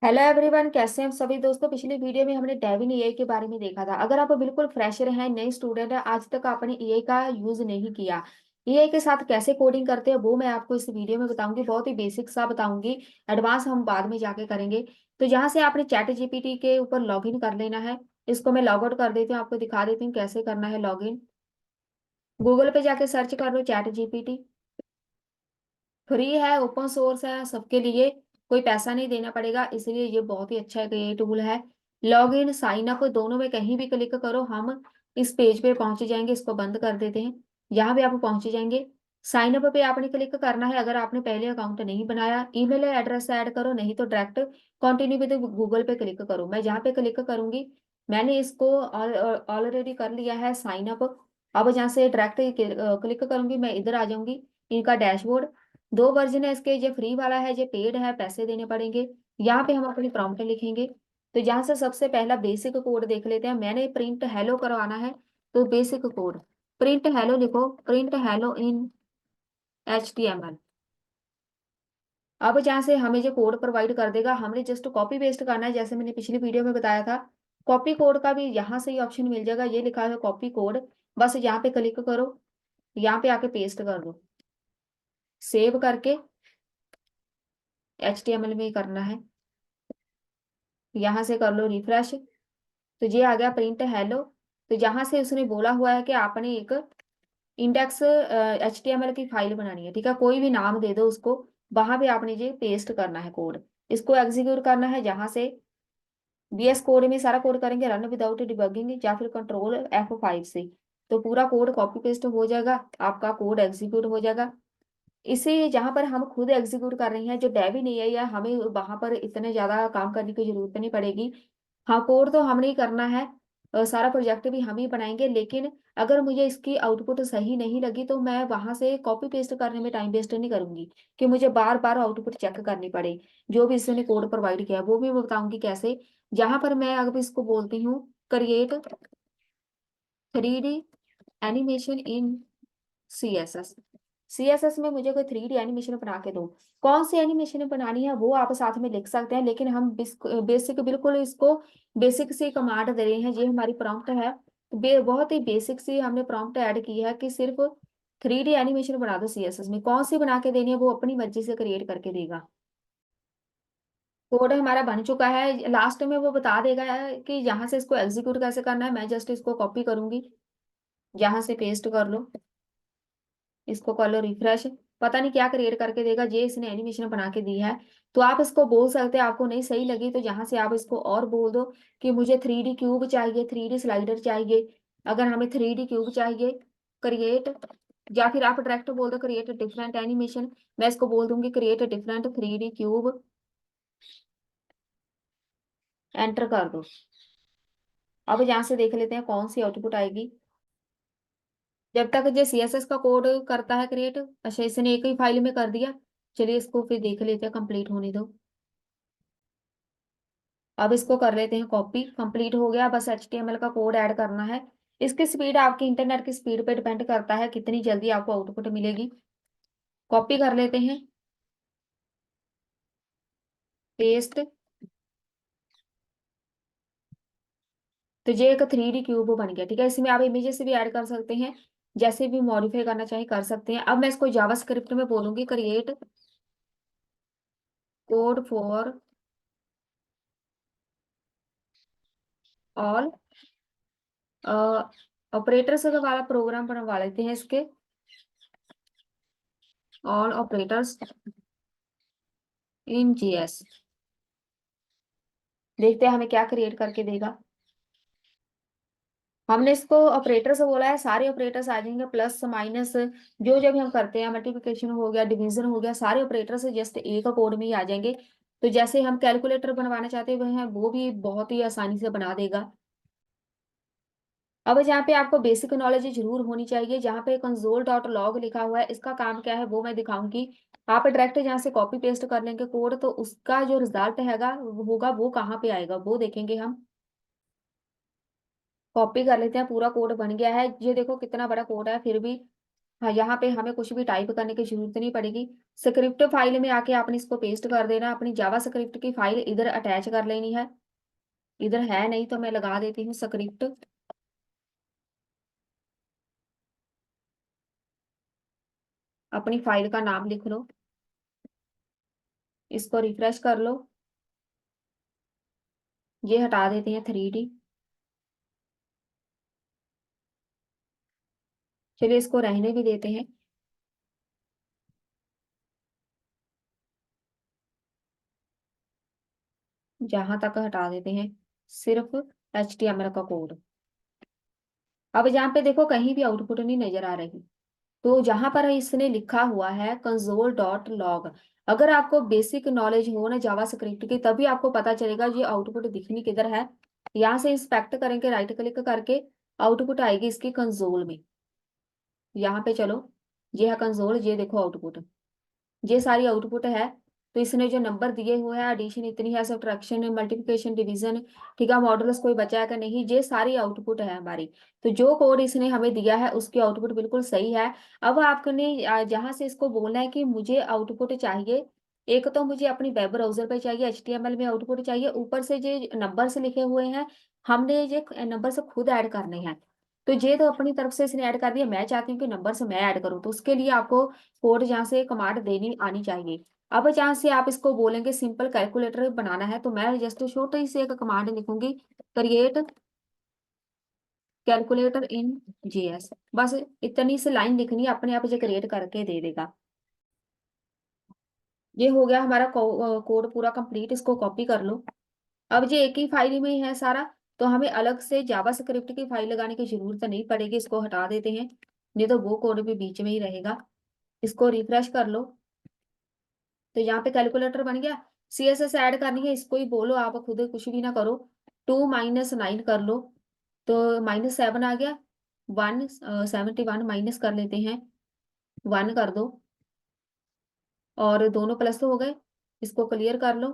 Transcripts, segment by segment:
Hello everyone, कैसे हैं आप सभी दोस्तों। पिछली वीडियो में हमने डेविन एआई के बारे में देखा था। अगर आप बिल्कुल फ्रेशर हैं, नए स्टूडेंट हैं, आज तक आपने एआई का यूज नहीं किया, एआई के साथ कैसे कोडिंग करते हैं वो मैं आपको इस वीडियो में बताऊंगी। बहुत ही बेसिक सा बताऊंगी, एडवांस हम बाद में जाके करेंगे। तो जहां से आपने चैट जीपीटी के ऊपर लॉगिन कर लेना है। इसको मैं लॉग आउट कर देती हूँ, आपको दिखा देती हूँ कैसे करना है लॉगिन। गूगल पे जाके सर्च कर लो चैट जीपीटी। फ्री है, ओपन सोर्स है सबके लिए, कोई पैसा नहीं देना पड़ेगा, इसलिए ये बहुत ही अच्छा ये टूल है। लॉग इन साइन अप दोनों में कहीं भी क्लिक करो, हम इस पेज पे पहुंच जाएंगे। इसको बंद कर देते हैं। यहाँ पे आप पहुंच जाएंगे। साइन अप पे आपने क्लिक करना है। अगर आपने पहले अकाउंट नहीं बनाया, ईमेल एड्रेस ऐड करो, नहीं तो डायरेक्ट कंटिन्यू विद गूगल पे क्लिक करो। मैं जहाँ पे क्लिक करूंगी, मैंने इसको ऑलरेडी कर लिया है साइन अप। अब जहाँ से डायरेक्ट क्लिक करूंगी, मैं इधर आ जाऊंगी। इनका डैशबोर्ड, दो वर्जन है इसके, ये फ्री वाला है, ये पेड है, पैसे देने पड़ेंगे। यहाँ पे हम अपनी प्रॉम्प्ट लिखेंगे। तो यहाँ से सबसे पहला बेसिक कोड देख लेते हैं। मैंने प्रिंट हेलो करवाना है, तो बेसिक कोड प्रिंट हेलो लिखो, प्रिंट हेलो इन HTML। अब जहाँ से हमें जो कोड प्रोवाइड कर देगा, हमने जस्ट कॉपी पेस्ट करना है, जैसे मैंने पिछली वीडियो में बताया था। कॉपी कोड का भी यहाँ से ही ऑप्शन मिल जाएगा, ये लिखा है कॉपी कोड। बस यहाँ पे क्लिक करो, यहाँ पे आके पेस्ट कर दो। सेव करके HTML में ही करना है। यहाँ से कर लो रिफ्रेश, तो ये आ गया प्रिंट हेलो। तो जहां से उसने बोला हुआ है कि आपने एक इंडेक्स HTML की फाइल बनानी है, ठीक है, कोई भी नाम दे दो उसको। वहां पे आपने ये पेस्ट करना है कोड। इसको एग्जीक्यूट करना है, जहां से VS कोड में सारा कोड करेंगे, रन विदाउट डिबगिंग या फिर कंट्रोल F5 से। तो पूरा कोड कॉपी पेस्ट हो जाएगा, आपका कोड एग्जीक्यूट हो जाएगा। इसे जहां पर हम खुद एग्जीक्यूट कर रहे हैं, जो डेवी नहीं है, या हमें वहां पर इतने ज्यादा काम करने की जरूरत नहीं पड़ेगी। हाँ, कोड तो हमने ही करना है, सारा प्रोजेक्ट भी हम ही बनाएंगे। लेकिन अगर मुझे इसकी आउटपुट सही नहीं लगी, तो मैं वहां से कॉपी पेस्ट करने में टाइम वेस्ट नहीं करूंगी कि मुझे बार बार आउटपुट चेक करनी पड़े। जो भी इसने कोड प्रोवाइड किया है वो भी मैं बताऊंगी कैसे। जहां पर मैं अब इसको बोलती हूँ क्रिएट 3D एनिमेशन इन CSS। CSS में मुझे कोई 3D एनिमेशन बना के दो। कौन सी एनिमेशन बनानी है वो आप साथ में लिख सकते हैं, लेकिन हम बेसिक बिल्कुल इसको बेसिक सी कमांड दे रहे हैं। ये हमारी प्रॉम्प्ट है, बहुत ही बेसिक सी हमने प्रॉम्प्ट ऐड की है कि सिर्फ 3D एनिमेशन बना दो CSS में। कौन सी बना के देनी है वो अपनी मर्जी से क्रिएट करके देगा। कोड हमारा बन चुका है, लास्ट में वो बता देगा कि यहाँ से इसको एग्जीक्यूट कैसे करना है। मैं जस्ट इसको कॉपी करूंगी, यहाँ से पेस्ट कर लो, इसको कर लो रिफ्रेश। पता नहीं क्या क्रिएट करके देगा, ये इसने एनिमेशन बना के दी है। तो आप इसको बोल सकते हैं, आपको नहीं सही लगी तो यहाँ से आप इसको और बोल दो कि मुझे 3D क्यूब चाहिए, 3D स्लाइडर चाहिए। अगर हमें 3D क्यूब चाहिए, क्रिएट, या फिर आप डायरेक्ट बोल दो क्रिएट डिफरेंट एनिमेशन। मैं इसको बोल दूंगी create different 3D cube, enter कर दो। अब यहाँ से देख लेते हैं कौन सी आउटपुट आएगी। जब तक ये CSS का कोड करता है क्रिएट, अच्छा इसने एक ही फाइल में कर दिया। चलिए इसको फिर देख लेते हैं, कंप्लीट होने दो। अब इसको कर लेते हैं कॉपी, कंप्लीट हो गया। बस HTML का कोड ऐड करना है। इसकी स्पीड आपकी इंटरनेट की स्पीड पे डिपेंड करता है, कितनी जल्दी आपको आउटपुट मिलेगी। कॉपी कर लेते हैं, पेस्ट। तो ये एक 3D क्यूब बन गया, ठीक है। इसमें आप इमेजेस भी ऐड कर सकते हैं, जैसे भी मॉडिफाई करना चाहे कर सकते हैं। अब मैं इसको जावास्क्रिप्ट में बोलूंगी create code for all operators वाला प्रोग्राम बनवा लेते हैं इसके। All operators in GS। देखते हैं हमें क्या क्रिएट करके देगा। हमने इसको ऑपरेटर से बोला है, सारे ऑपरेटर्स आ जाएंगे, प्लस माइनस, जो जो भी हम करते हैं, मल्टीप्लिकेशन हो गया, डिवीजन हो गया, सारे ऑपरेटर से जस्ट एक कोड में ही आ जाएंगे। तो जैसे हम कैलकुलेटर बनवाना चाहते हैं वो भी बहुत ही आसानी से बना देगा। अब जहाँ पे आपको बेसिक नॉलेज जरूर होनी चाहिए, जहाँ पे console.log लिखा हुआ है, इसका काम क्या है वो मैं दिखाऊंगी। आप डायरेक्ट जहाँ से कॉपी पेस्ट कर लेंगे कोड, तो उसका जो रिजल्ट हैगा होगा वो कहाँ पे आएगा वो देखेंगे हम। कॉपी कर लेते हैं, पूरा कोड बन गया है। ये देखो कितना बड़ा कोड है, फिर भी हाँ, यहाँ पे हमें कुछ भी टाइप करने की जरूरत नहीं पड़ेगी। स्क्रिप्ट फाइल में आके आपने इसको पेस्ट कर देना, अपनी जावा स्क्रिप्ट की फाइल इधर अटैच कर लेनी है। इधर है नहीं तो मैं लगा देती हूँ स्क्रिप्ट। अपनी फाइल का नाम लिख लो, इसको रिफ्रेश कर लो। ये हटा देते हैं 3D। चलिए इसको रहने भी देते हैं। जहां तक हटा देते हैं सिर्फ HTML का कोड। अब यहाँ पे देखो कहीं भी आउटपुट नहीं नजर आ रही। तो जहां पर इसने लिखा हुआ है console.log, अगर आपको बेसिक नॉलेज हो ना जावा स्क्रिप्ट की, तभी आपको पता चलेगा ये आउटपुट दिखनी किधर है। यहाँ से इंस्पेक्ट करेंगे, राइट क्लिक करके आउटपुट आएगी इसकी कंसोल में। यहाँ पे चलो, ये है कंसोल, ये देखो आउटपुट, ये सारी आउटपुट है। तो इसने जो नंबर दिए हुए हैं, एडिशन इतनी है, सब्ट्रैक्शन, मल्टीप्लिकेशन, डिवीजन, ठीक है, मॉडल्स कोई बचा है कि नहीं, ये सारी आउटपुट है हमारी। तो जो कोड इसने हमें दिया है उसकी आउटपुट बिल्कुल सही है। अब आपने जहां से इसको बोलना है कि मुझे आउटपुट चाहिए, एक तो मुझे अपनी वेब ब्राउजर पे चाहिए, HTML में आउटपुट चाहिए, ऊपर से जो नंबर से लिखे हुए हैं हमने ये नंबर से खुद ऐड करने हैं। तो ये तो अपनी तरफ से इसने ऐड कर दिया, मैं चाहती हूँ कि नंबर से मैं ऐड करूँ, तो उसके लिए आपको कोड जहाँ से कमांड देनी आनी चाहिए। अब जहाँ से आप इसको बोलेंगे सिंपल कैलकुलेटर बनाना है, तो मैं जस्ट छोटी सी एक कमांड लिखूंगी, क्रिएट कैलकुलेटर इन JS। बस इतनी सी लाइन लिखनी है, अपने आप ये क्रिएट करके दे देगा। ये हो गया हमारा कोड पूरा कंप्लीट, इसको कॉपी कर लो। अब ये एक ही फाइल में ही है सारा, तो हमें अलग से जावा स्क्रिप्ट की फाइल लगाने की जरूरत नहीं पड़ेगी, इसको हटा देते हैं, नहीं तो वो कोड भी बीच में ही रहेगा। इसको रिफ्रेश कर लो, तो यहाँ पे कैलकुलेटर बन गया। CSS ऐड करनी है, इसको ही बोलो, आप खुद कुछ भी ना करो। 2 - 9 कर लो, तो -7 आ गया। 171 माइनस कर लेते हैं, 1 कर दो, और दोनों प्लस तो हो गए। इसको क्लियर कर लो,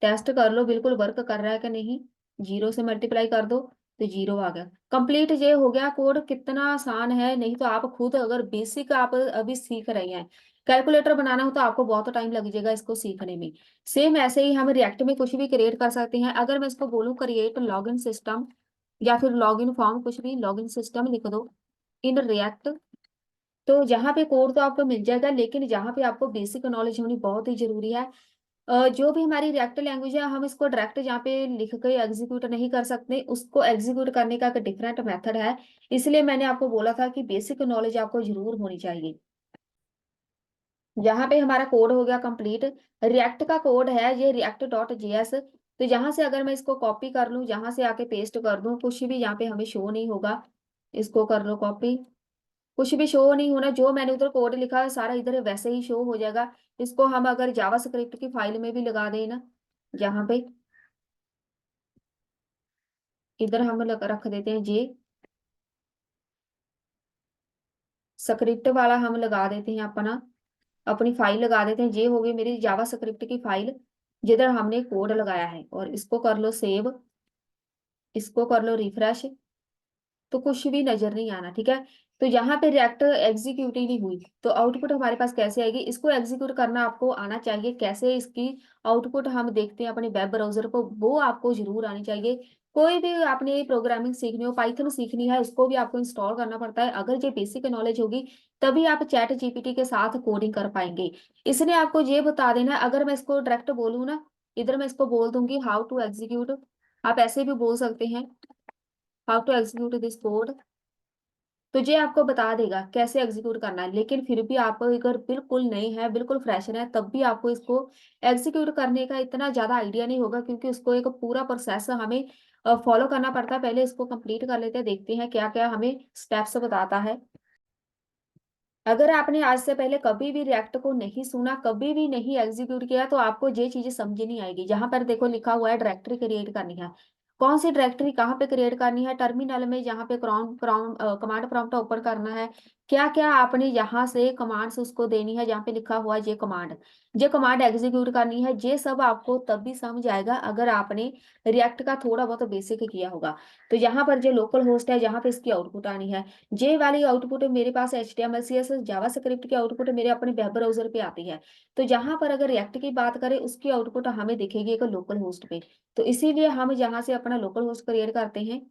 टेस्ट कर लो बिल्कुल वर्क कर रहा है कि नहीं। 0 से मल्टीप्लाई कर दो तो 0 आ गया। कंप्लीट ये हो गया कोड, कितना आसान है। नहीं तो आप खुद अगर बेसिक आप अभी सीख रहे हैं, कैलकुलेटर बनाना हो तो आपको बहुत टाइम लग जाएगा इसको सीखने में। सेम ऐसे ही हम रिएक्ट में कुछ भी क्रिएट कर सकते हैं। अगर मैं इसको बोलूँ क्रिएट लॉगिन सिस्टम, या फिर लॉगिन फॉर्म, कुछ भी लॉगिन सिस्टम लिख दो इन रिएक्ट, तो जहाँ पे कोड तो आपको मिल जाएगा, लेकिन जहाँ पे आपको बेसिक नॉलेज होनी बहुत ही जरूरी है। जो भी हमारी रिएक्ट लैंग्वेज है, हम इसको डायरेक्ट जहाँ पे लिख के एग्जीक्यूट नहीं कर सकते, उसको एग्जीक्यूट करने का एक डिफरेंट मेथड है। इसलिए मैंने आपको बोला था कि बेसिक नॉलेज आपको जरूर होनी चाहिए। यहाँ पे हमारा कोड हो गया कंप्लीट। रिएक्ट का कोड है ये react.js। तो यहाँ से अगर मैं इसको कॉपी कर लूँ, यहाँ से आके पेस्ट कर दूँ, कुछ भी यहाँ पे हमें शो नहीं होगा। इसको कर लो कॉपी, कुछ भी शो नहीं होना, जो मैंने उधर कोड लिखा है सारा इधर वैसे ही शो हो जाएगा। इसको हम अगर जावा स्क्रिप्ट की फाइल में भी लगा दें ना, यहाँ पे इधर हम रख देते हैं जी, स्क्रिप्ट वाला हम लगा देते हैं अपना, अपनी फाइल लगा देते हैं। ये होगी मेरी जावा स्क्रिप्ट की फाइल जिधर हमने कोड लगाया है, और इसको कर लो सेव, इसको कर लो रिफ्रेश, तो कुछ भी नजर नहीं आना, ठीक है। तो यहाँ पे रिएक्ट एग्जीक्यूट ही नहीं हुई, तो आउटपुट हमारे पास कैसे आएगी, इसको एग्जीक्यूट करना आपको आना चाहिए। कैसे इसकी आउटपुट हम देखते हैं अपने वेब ब्राउजर को, वो आपको जरूर आनी चाहिए। कोई भी आपने प्रोग्रामिंग सीखनी हो, पाइथन सीखनी है, उसको भी आपको इंस्टॉल करना पड़ता है। अगर ये बेसिक नॉलेज होगी तभी आप चैट GPT के साथ कोडिंग कर पाएंगे। इसने आपको ये बता देना है। अगर मैं इसको डायरेक्ट बोलूँ ना, इधर मैं इसको बोल दूंगी हाउ टू एग्जीक्यूट, आप ऐसे भी बोल सकते हैं, how to execute this code, तो ये आपको बता देगा कैसे एग्जीक्यूट करना है। लेकिन फिर भी आप अगर बिल्कुल नए हैं, बिल्कुल फ्रेशर है, तब भी आपको इसको एग्जीक्यूट करने का इतना ज्यादा आइडिया नहीं होगा, क्योंकि उसको एक पूरा प्रोसेस हमें फॉलो करना पड़ता है। पहले इसको कंप्लीट कर लेते हैं, देखते हैं क्या क्या हमें स्टेप्स बताता है। अगर आपने आज से पहले कभी भी रिएक्ट को नहीं सुना, कभी भी नहीं एग्जीक्यूट किया, तो आपको ये चीजें समझ नहीं आएगी। जहां पर देखो लिखा हुआ है डायरेक्टरी क्रिएट करनी है, कौन सी डायरेक्टरी कहाँ पे क्रिएट करनी है, टर्मिनल में जहाँ पे कमांड प्रॉम्प्ट ओपन करना है, क्या-क्या आपने यहाँ से कमांड्स उसको देनी है, जहाँ पे लिखा हुआ है ये कमांड एग्जीक्यूट करनी है, ये सब आपको तब भी समझ आएगा अगर आपने रिएक्ट का थोड़ा बहुत बेसिक किया होगा। तो यहाँ पर जो लोकल होस्ट है, जहाँ पे इसकी आउटपुट आनी है, ये वाली आउटपुट मेरे पास एचटीएमएल सीएसएस जावास्क्रिप्ट की आउटपुट मेरे अपने वेब ब्राउज़र पे आती है। तो जहाँ पर अगर रिएक्ट की बात करें, उसकी आउटपुट हमें दिखेगी एक लोकल होस्ट पे। तो इसीलिए हम यहाँ से अपना लोकल होस्ट क्रिएट करते हैं।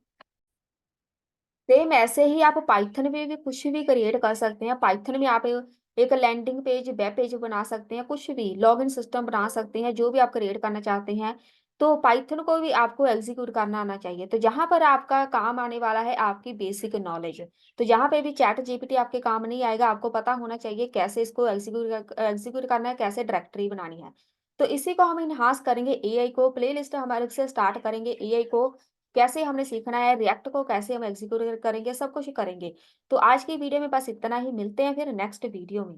सेम ऐसे ही आप पाइथन में भी कुछ भी क्रिएट कर सकते हैं। पाइथन में आप एक लैंडिंग पेज, वेब पेज बना सकते हैं, कुछ भी लॉगिन सिस्टम बना सकते हैं, जो भी आप क्रिएट करना चाहते हैं। तो पाइथन को भी आपको एग्जीक्यूट करना आना चाहिए। तो जहाँ पर आपका काम आने वाला है आपकी बेसिक नॉलेज। तो जहाँ पे भी चैट जीपीटी आपके काम नहीं आएगा, आपको पता होना चाहिए कैसे इसको एग्जीक्यूट करना है, कैसे डायरेक्टरी बनानी है। तो इसी को हम इन्हांस करेंगे एआई को, प्लेलिस्ट हमारे से स्टार्ट करेंगे एआई को कैसे हमने सीखना है, रिएक्ट को कैसे हम एग्जीक्यूट करेंगे, सब कुछ करेंगे। तो आज की वीडियो में बस इतना ही, मिलते हैं फिर नेक्स्ट वीडियो में।